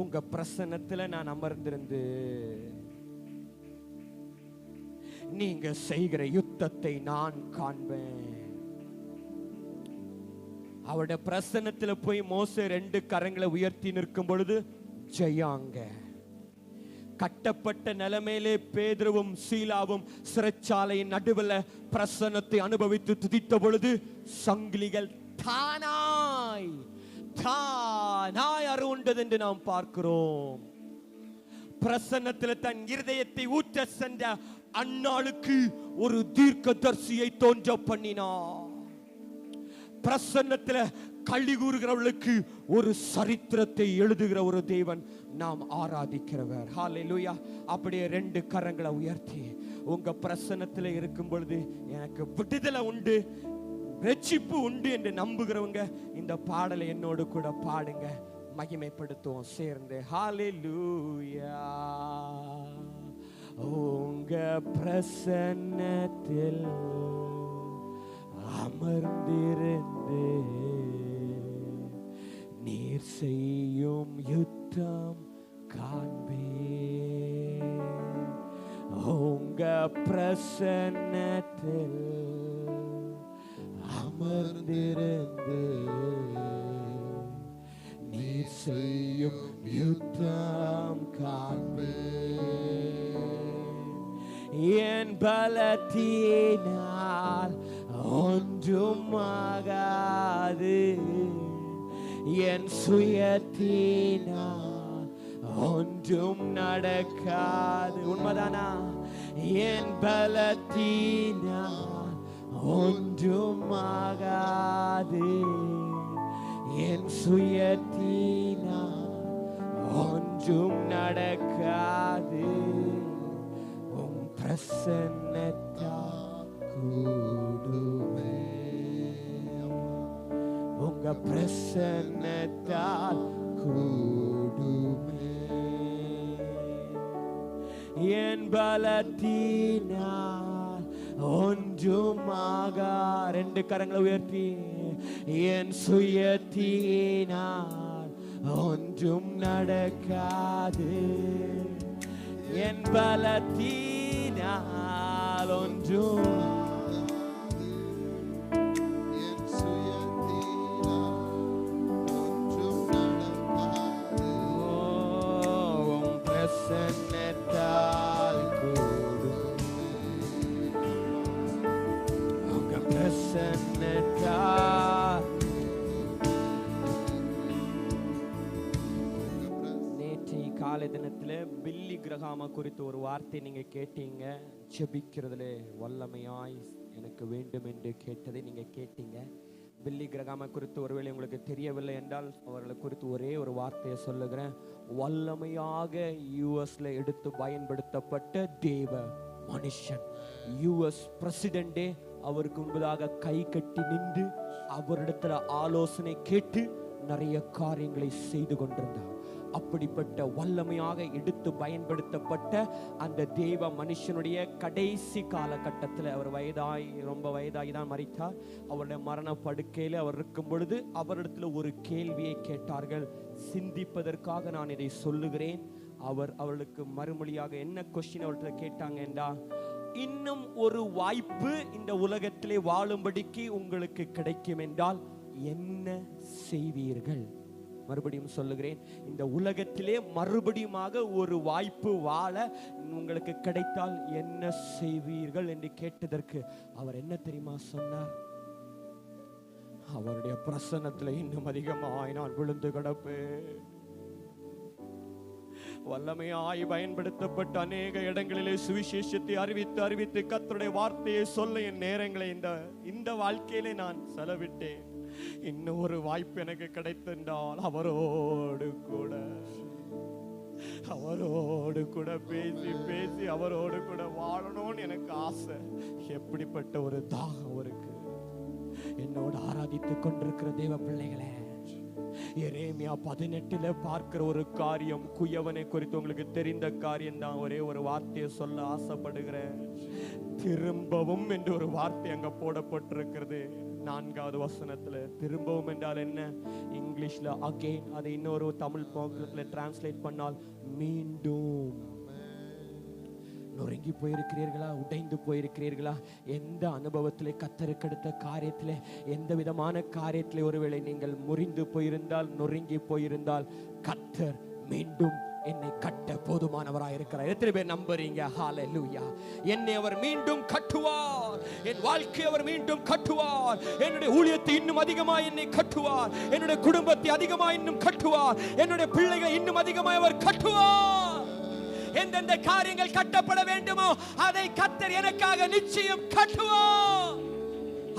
உங்க பிரசன்னத்துல நான் அமர்ந்திருந்து நீங்க செய்கிற யுத்தத்தை நான் காண்பேன். அவருடைய பிரசன்னத்துல போய் மோசே 2 கரங்களை உயர்த்தி நிற்கும் பொழுது ஜெயாங்க. கட்டப்பட்ட நிலைமையிலே பேதுருவும் சீலாவும் சிறைச்சாலையின் நடுவில் பிரசன்னத்தை அனுபவித்து துதித்த பொழுது சங்கிலிகள் தானாய் அருண்டது என்று நாம் பார்க்கிறோம். பிரசன்னத்தில் தன் இருதயத்தை ஊற்ற சென்ற அன்னாளுக்கு ஒரு தீர்க்கதரிசியை தோன்ற பண்ணினார். பிரசன்னத்தில் களி கூறுகிறவர்களுக்கு ஒரு சரித்திரத்தை எழுதுகிற ஒரு தேவன் நாம் ஆராதிக்கிறவர். ஹல்லேலூயா. அப்படியே 2 கரங்களை உயர்த்தி உங்க பிரசன்னத்தில் இருக்கும் பொழுது எனக்கு விடுதலை உண்டு, ரட்சிப்பு உண்டு என்று நம்புகிறவங்க இந்த பாடலை என்னோடு கூட பாடுங்க, மகிமைப்படுத்துவோம் சேர்ந்து. ஹல்லேலூயா. உங்க பிரசன்னத்தில் அமர்ந்திருந்து நீர் செய்யும் யுத்தம் காண்பேன். உங்க பிரசன்னத்தில் அமர்ந்திருந்து நீர் செய்யும் யுத்தம் காண்பேன். என் பலத்தினால் ஒன்றும் ஆகாது, என் சுயத்தினால் ஒன்றும் நடக்காது. உண்மைதானா? என் பலத்தினால் ஒன்றும் ஆகாது, என் சுயத்தினால் ஒன்றும் நடக்காது. உம் பிரசன்னத்தால் கூடுமே, உங்க பிரசன்னத்தால் கூடுமே. என் பலத்தினால் ஒன்றும் ஆகா. 2 கரங்களை உயர்த்தி என் சுயத்தினால் ஒன்றும் நடக்காது, என் பலத்தினால் ஒன்றும் பிரசன்னத்தால் கூடும், உங்க பிரசன்னத்தால். நேற்றைய காலை தினத்தில் பில்லி கிரகாமா குறித்து ஒரு வார்த்தை நீங்க கேட்டீங்க. ஜெபிக்கிறதுல வல்லமையாய் எனக்கு வேண்டும் என்று கேட்டதை நீங்க கேட்டீங்க. பில்லி கிரகாமா குறித்து ஒருவேளை உங்களுக்கு தெரியவில்லை என்றால் அவர்களை குறித்து ஒரே ஒரு வார்த்தையை சொல்லுகிறேன். வல்லமையாக யூஎஸ்ல எடுத்து பயன்படுத்தப்பட்ட தேவ மனுஷன். யூஎஸ் பிரசிடென்டே அவருக்கு முன்பதாக கை கட்டி நின்று அவரிடத்துல ஆலோசனை கேட்டு நிறைய காரியங்களை செய்து கொண்டிருந்தார். அப்படிப்பட்ட வல்லமையாக எடுத்து பயன்படுத்தப்பட்ட அந்த தேவ மனுஷனுடைய கடைசி காலகட்டத்தில் அவர் ரொம்ப வயதாகி தான் மரித்தார். அவருடைய மரண படுக்கையில் அவர் இருக்கும் பொழுது அவரிடத்துல ஒரு கேள்வியை கேட்டார்கள். சிந்திப்பதற்காக நான் இதை சொல்லுகிறேன். அவர்களுக்கு மறுமொழியாக என்ன கொஸ்டின் அவர்கிட்ட கேட்டாங்க என்றால், இன்னும் ஒரு வாய்ப்பு இந்த உலகத்திலே வாழும்படிக்கு உங்களுக்கு கிடைக்கும் என்றால் என்ன செய்வீர்கள்? மறுபடியும் சொல்லுகிறேன், இந்த உலகத்திலே மறுபடியுமாக ஒரு வாய்ப்பு வாழ உங்களுக்கு கிடைத்தால் என்ன செய்வீர்கள் என்று கேட்டதற்கு அவர் என்ன தெரியுமா சொன்னார்? அவருடைய பிரசன்னத்தில் இன்னும் அதிகமாய் நான் விழுந்து கிடப்பேன். வல்லமையாய் பயன்படுத்தப்பட்ட அநேக இடங்களிலே சுவிசேஷத்தை அறிவித்து கர்த்தருடைய வார்த்தையை சொல்ல என் நேரங்களை இந்த வாழ்க்கையிலே நான் செலவிட்டேன். இன்னும் ஒரு வாய்ப்பு எனக்கு கிடைத்திருந்தால் அவரோடு கூட பேசி அவரோடு கூட வாழணும்னு எனக்கு ஆசை. எப்படிப்பட்ட ஒரு தாகம் இருக்கு. என்னோடு ஆராதித்துக் கொண்டிருக்கிற தேவ பிள்ளைகளே, எரேமியா 18 பார்க்கிற ஒரு காரியம், குயவனை குறித்து உங்களுக்கு தெரிந்த காரியம் தான். ஒரே ஒரு வார்த்தையை சொல்ல ஆசைப்படுகிறேன். திரும்பவும் என்று ஒரு வார்த்தை அங்க போடப்பட்டிருக்கிறது. 4வது வசனத்துல திரும்பவும் என்றால் என்ன? இங்கிலீஷ்ல அகைன், அதை இன்னொரு தமிழ் பாக்கத்துல டிரான்ஸ்லேட் பண்ணால் மீண்டும். நொறுங்கி போயிருக்கிறீர்களா? உடைந்து போயிருக்கிறீர்களா? எந்த அனுபவத்திலே, கர்த்தருக்கு அடுத்த காரியத்திலே, எந்த விதமான காரியத்திலே ஒருவேளை நீங்கள் முறிந்து போயிருந்தால், நொறுங்கி போயிருந்தால், கர்த்தர் மீண்டும் என்னை கட்ட போதுமானவராய் இருக்கிறார். எத்தனை பேர் நம்புறீங்க? ஹalleluya. என்னை அவர் மீண்டும் கட்டுவார், என் வாழ்க்கை அவர் மீண்டும் கட்டுவார், என்னுடைய ஊழியத்தை இன்னும் அதிகமாய் என்னை கட்டுவார், என்னுடைய குடும்பத்தை அதிகமாய் இன்னும் கட்டுவார், என்னுடைய பிள்ளைகளை இன்னும் அதிகமாய் அவர் கட்டுவார். எந்தெந்த காரியங்கள் கட்டப்பட வேண்டுமோ அதை கர்த்தர் எனக்காக நிச்சயம் கட்டுவார்.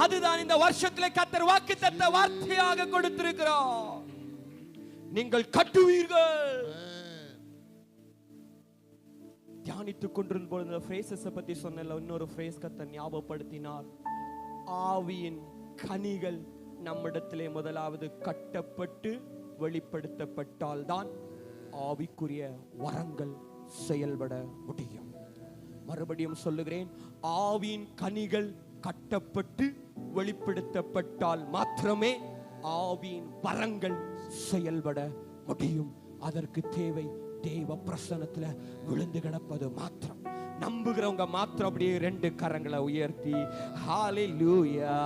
அதுதான் இந்த வருஷத்திலே கர்த்தர் வாக்குத்தத்த வார்த்தையாக கொடுத்திருக்கிறார். நீங்கள் கட்டுவீர்கள். தியானித்துக் கொண்டிருந்த போது இந்த ஃப்ரேசஸ் பத்தி சொன்னல, இன்னொரு ஃப்ரேஸ் கர்த்தர் ஞாபகப்படுத்தினார். ஆவியின் கனிகள் நம்மிடத்திலே முதலாவது கட்டப்பட்டு வெளிப்படுத்தப்பட்டால் தான் ஆவிக்குரிய வரங்கள் செயல்பட முடியும். மறுபடியும் சொல்லுகிறேன், ஆவியின் கனிகள் கட்டப்பட்டு வெளிப்படுத்தப்பட்டால் மாத்திரமே ஆவியின் வரங்கள் செயல்பட முடியும். அதற்கு தேவை தேவ பிரசன்னத்துல விழுந்து கிடப்பது மாத்திரம். நம்புகிறவங்க மாத்திரம் அப்படியே 2 கரங்களை உயர்த்தி ஹalleluya.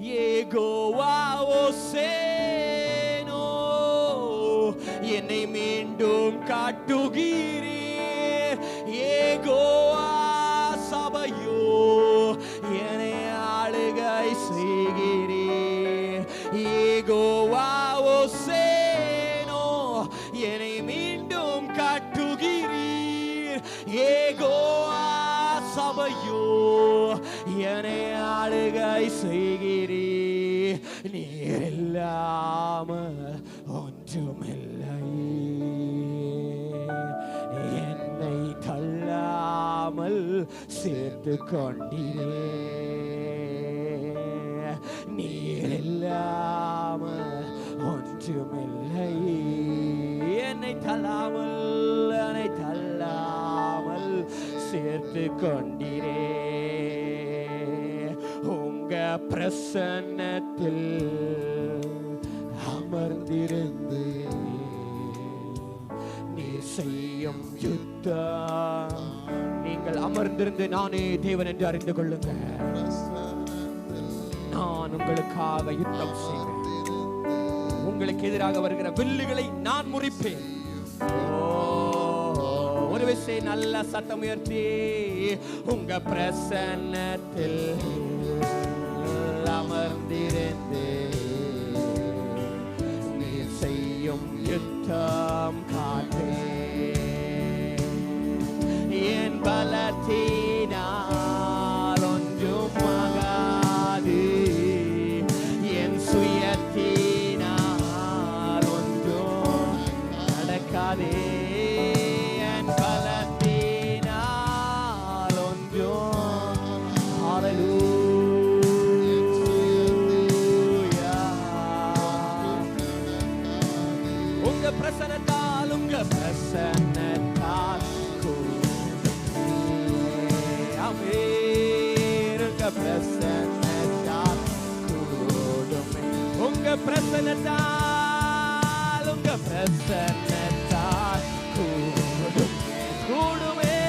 யெகோவா ஓசேனோ, என்னை மீண்டும் காட்டுகிறீர். யெகோவா சபையோ, என்னை ஆளுகை செய்கிறீர். யெகோவா ஓசேனோ, என்னை மீண்டும் காட்டுகிறீர். யெகோவா சபையோ, என்னை ஆளுகை செய்கிறீர். நீர் இல்லாமல் ஒன்றுமில்லை, என்னை தள்ளாமல் சேர்த்து கொண்டீரே. நீர் இல்லாமல் ஒன்றுமில்லை, என்னை தள்ளாமல் சேர்த்து கொண்டீரே. உங்க பிரசன்னத்தில் அமர்ந்திருந்து நீ செய்யும் யுத்தம். நீங்கள் அமர்ந்திருந்து நானே தேவன் என்று அறிந்து கொள்ளுங்க. நான் உங்களுக்காக யுத்தம் செய்வேன், உங்களுக்கு எதிராக வருகிற வில்லுகளை நான் முறிப்பேன். ஒரு விஷயம் நல்ல சத்தம் உயர்த்தி, உங்க பிரசன்னத்தில் அமர்ந்திருந்து நீ செய்யும் யுத்தம் காட்டேன். என் பலத்தினால் ஒன்றும் ஆகாது, என் சுயத்தினால் ஒன்றும் நடக்காதே. என் பலத்தினால் ஒன்றும், ஹalleluya. உங்க பிரசன்னத்தால், உங்க பிரசன்னத்தால் ஆமென். உங்க பிரசன்னத்தால் கூடுமே, உங்க பிரசன்னத்தால், உங்க பிரசன்னத்தால் கூடுமே.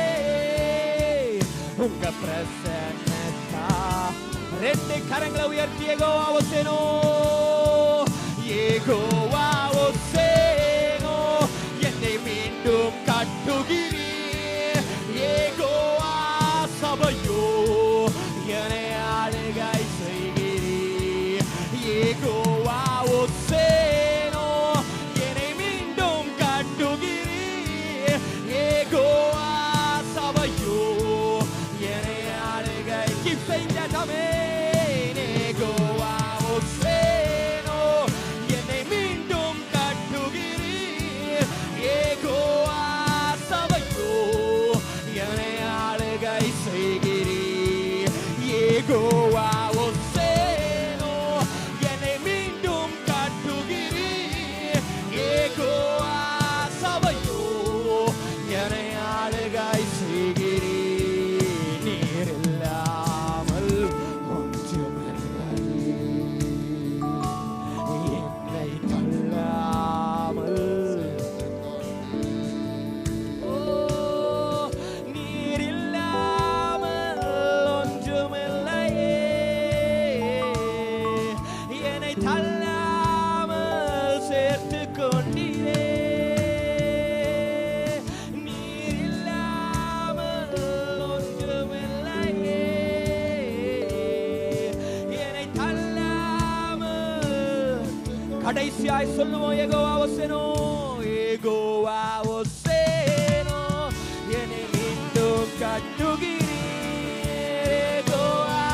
உங்க பிரசன்னத்தால் 2 கரங்களை உயர்த்தி யெகோவா ஓசேனோ, யெகோவா ஓசேனோ, என்னை மீண்டும் கட்டுகிறீர். யெகோவா சபையோ, என்னை ஆளுகை செய்கிறீர். யெகோவா ஓசேனோ, என்னை மீண்டும் கட்டுகிறீர். யெகோவா சபையோ, என்னை ஆளுகை செய்தமே. யெகோவா ஓசேனோ, என்னை மீண்டும் கடைசியாய் சொல்லுவோம், யெகோவா ஒசேனோ, யெகோவா ஒசேனோ, என்னை மீண்டும் கட்டுகிறீர். யெகோவா,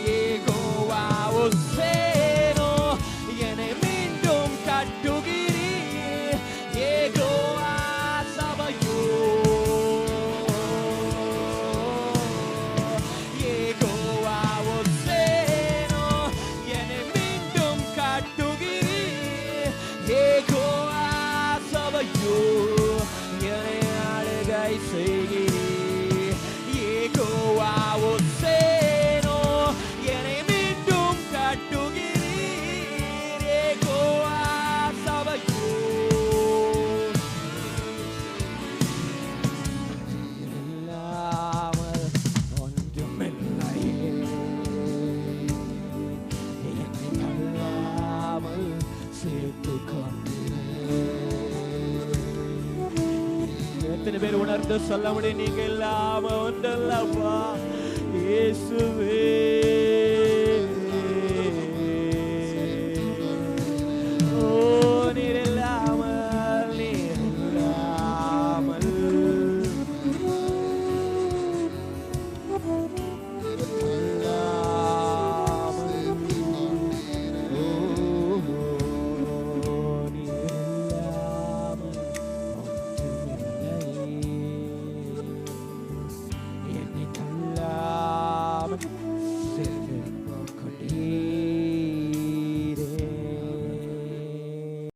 யெகோவா ஒசேனோ, என்னை மீண்டும் கட்டுகிறீர். யெகோவா சபையோ, யெகோவா ஒசேனோ, என்னை மீண்டும் கட்டுகிறீர். யெகோவா சபையோ, என்னை ஆளுகை செய்கிறீர். யெகோவா ஒசேனோ, என்னை மீண்டும் கட்டுகிறீர். யெகோவா சபையோ, இல்லாமல் ஒன்றுமில்லையே, என்னை தள்ளாமல் சேர்த்துக் கொண்டீர். எத்தனை பேர் உணர்ந்து சொல்ல முடியும், நீங்க இல்லாம ஒன்றல்லப்பா இயேசுவே.